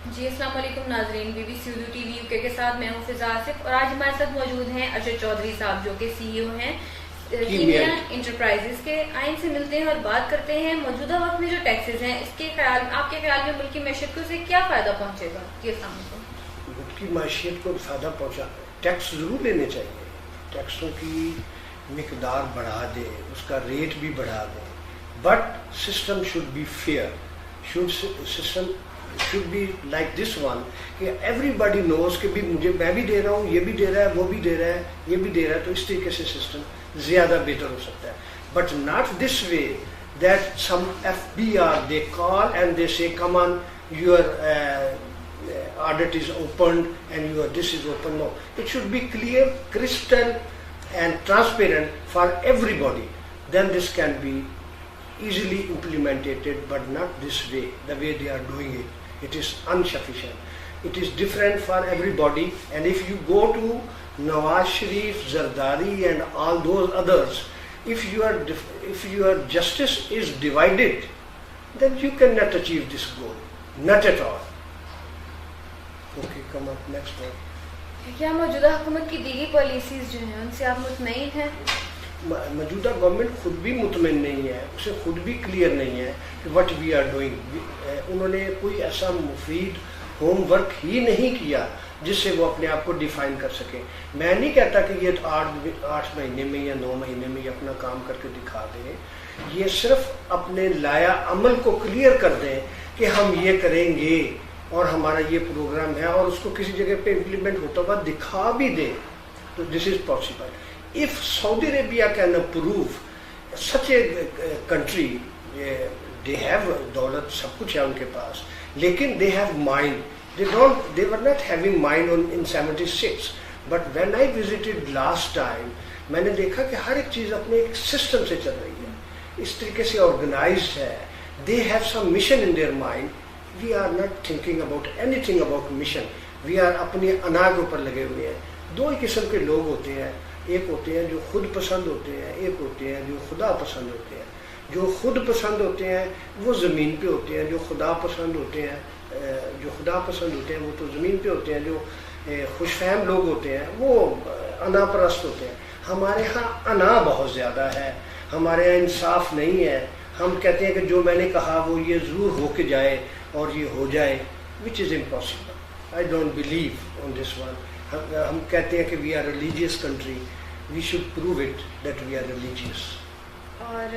جی السلام علیکم ناظرین، B B C Urdu T V UK کے ساتھ میں ہوں فضا آصف، اور آج ہمارے ساتھ موجود ہیں ارشد چودھری صاحب جو کہ CEO ہیں کیمیا انٹرپرائزز کے۔ آئین سے ملتے ہیں اور بات کرتے ہیں موجودہ وقت میں جو ٹیکسز ہیں، اس کے خیال آپ کے خیال میں ملک کی معیشت کو سے کیا فائدہ پہنچے گا؟ جی السلام علیکم۔ ملک کی معیشت کو فائدہ پہنچا، ٹیکس ضرور لینے چاہیے، ٹیکسوں کی مقدار بڑھا دیں، اس کا ریٹ بھی بڑھا دیں، but system should be fair, system should be like this one کہ everybody knows کہ بھی میں بھی دے رہا ہوں، یہ بھی دے رہا ہے، وہ بھی دے رہا ہے، یہ بھی دے رہا ہے، تو اس طریقے سے سسٹم زیادہ بہتر ہو سکتا ہے. But not this way that some FBR they call and they say come on your audit is opened and your this is open. No, it should be clear, crystal and transparent for everybody. Then this can be easily implemented, but not this way, the way they are doing it. It is insufficient. It is different for everybody, and if you go to Nawaz Sharif, Zardari and all those others, if your justice is divided, then you cannot achieve this goal, not at all. Okay, come on, next one. کیا موجودہ حکومت کی دیگر policies جو ہیں ان سے آپ مطمئن ہیں؟ موجودہ گورنمنٹ خود بھی مطمئن نہیں ہے، اسے خود بھی کلیئر نہیں ہے کہ وٹ وی آر ڈوئنگ. انہوں نے کوئی ایسا مفید ہوم ورک ہی نہیں کیا جس سے وہ اپنے آپ کو ڈیفائن کر سکیں. میں نہیں کہتا کہ یہ 8 مہینے میں یا 9 مہینے میں اپنا کام کر کے دکھا دیں، یہ صرف اپنے لایا عمل کو کلیئر کر دیں کہ ہم یہ کریں گے اور ہمارا یہ پروگرام ہے، اور اس کو کسی جگہ پہ امپلیمنٹ ہوتا ہوا دکھا بھی دیں تو this is possible. If Saudi Arabia can approve such a country, they have دولت سب کچھ ہے ان کے پاس، لیکن they have mind. They were not having mind in 76. But when I visited last time, میں نے دیکھا کہ ہر ایک چیز اپنے ایک سسٹم سے چل رہی ہے، اس طریقے سے آرگنائزڈ ہے. They have some mission in their mind. We are not thinking about anything about mission. We are اپنی انا کے اوپر لگے ہوئے ہیں. دو ہی قسم کے لوگ ہوتے ہیں، ایک ہوتے ہیں جو خود پسند ہوتے ہیں، ایک ہوتے ہیں جو خدا پسند ہوتے ہیں. جو خود پسند ہوتے ہیں وہ زمین پہ ہوتے ہیں، جو خدا پسند ہوتے ہیں وہ تو زمین پہ ہوتے ہیں. جو خوش فہم لوگ ہوتے ہیں وہ انا پرست ہوتے ہیں. ہمارے ہاں انا بہت زیادہ ہے، ہمارے ہاں انصاف نہیں ہے. ہم کہتے ہیں کہ جو میں نے کہا وہ یہ ضرور ہو کے جائے اور یہ ہو جائے، which is impossible. I don't believe on this one. ہم کہتے ہیں کہ we are a religious country. We should prove it that we are religious. اور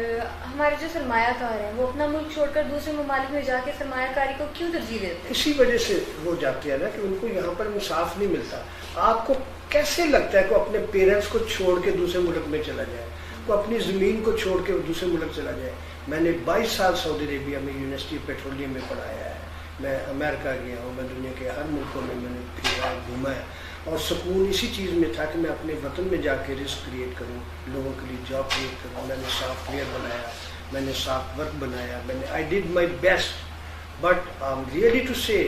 ہمارے جو سرمایہ کار ہیں وہ اپنا ملک چھوڑ کر دوسرے ممالک میں جا کے سرمایہ کاری کو کیوں ترجیح دیتے ہیں؟ اسی وجہ سے وہ جاتے ہیں نا کہ ان کو یہاں پر انصاف نہیں ملتا. آپ کو کیسے لگتا ہے کہ اپنے پیرنٹس کو چھوڑ کے دوسرے ملک میں چلا جائے، وہ اپنی زمین کو چھوڑ کے دوسرے ملک چلا جائے؟ میں نے 22 سال سعودی عربیہ میں یونیورسٹی پیٹرولیم میں پڑھایا ہے. میں امریکہ گیا ہوں، میں دنیا کے ہر ملکوں میں نے پھرا گھوما ہے، اور سکون اسی چیز میں تھا کہ میں اپنے وطن میں جا کے رزق کریٹ کروں، لوگوں کے لیے جاب کریٹ کروں. میں نے سافٹ ویئر بنایا، میں نے سافٹ ورک بنایا، I did my best. But I am really to say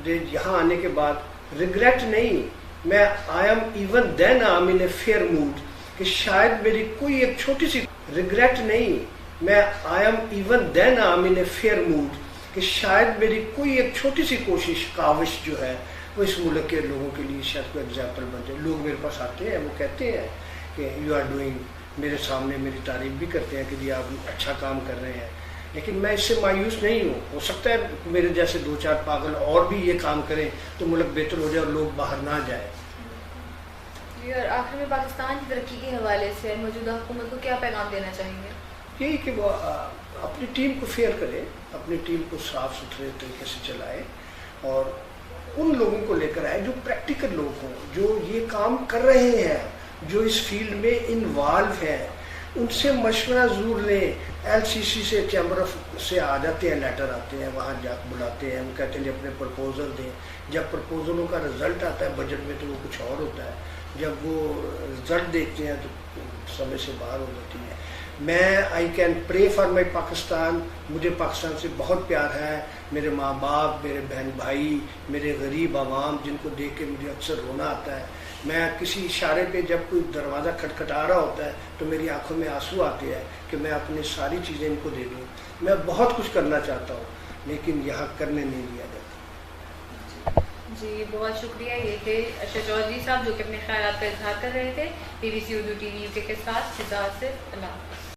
یہاں آنے کے بعد ریگریٹ نہیں. میں I am even then I am in a fair mode کہ شاید میری کوئی ایک چھوٹی سی ریگریٹ نہیں. میں I am even then I am in a fair mode کہ شاید میری کوئی ایک چھوٹی سی کوشش کاوش جو ہے وہ اس ملک کے لوگوں کے لیے شاید کوئی ایگزامپل بن جائے. لوگ میرے پاس آتے ہیں، وہ کہتے ہیں کہ یو آر ڈوئنگ، میرے سامنے میری تعریف بھی کرتے ہیں کہ جی آپ اچھا کام کر رہے ہیں. لیکن میں اس سے مایوس نہیں ہوں. ہو سکتا ہے میرے جیسے 2-4 پاگل اور بھی یہ کام کریں تو ملک بہتر ہو جائے اور لوگ باہر نہ جائیں. اور آخر میں پاکستان کی ترقی کے حوالے سے موجودہ حکومت کو کیا پیغام دینا چاہیں گے؟ یہی کہ وہ اپنی ٹیم کو فیئر کرے، اپنی ٹیم کو صاف ستھرے طریقے سے چلائے، اور ان لوگوں کو لے کر آئے جو پریکٹیکل لوگ ہوں، جو یہ کام کر رہے ہیں، جو اس فیلڈ میں انوالو ہیں. ان سے مشورہ ضرور لیں. LCC سے چیمبر آف سے آ جاتے ہیں، لیٹر آتے ہیں، وہاں جا بلاتے ہیں، ہم کہتے ہیں اپنے پرپوزل دیں. جب پرپوزلوں کا رزلٹ آتا ہے بجٹ میں تو وہ کچھ اور ہوتا ہے. جب وہ رزلٹ دیکھتے ہیں تو سمے سے باہر ہو جاتی ہے. میں I can pray for my Pakistan. مجھے پاکستان سے بہت پیار ہے. میرے ماں باپ، میرے بہن بھائی، میرے غریب عوام جن کو دیکھ کے مجھے اکثر رونا آتا ہے. میں کسی اشارے پہ جب کوئی دروازہ کھٹکھٹا رہا ہوتا ہے تو میری آنکھوں میں آنسو آتے ہیں کہ میں اپنی ساری چیزیں ان کو دے دوں. میں بہت کچھ کرنا چاہتا ہوں لیکن یہاں کرنے نہیں دیا جاتا. جی بہت شکریہ. یہ تھے ارشد چودھری صاحب جو کہ اپنے خیالات کا اظہار کر رہے تھے BBC اردو TV UK کے ساتھ. فضا آصف. اللہ حافظ.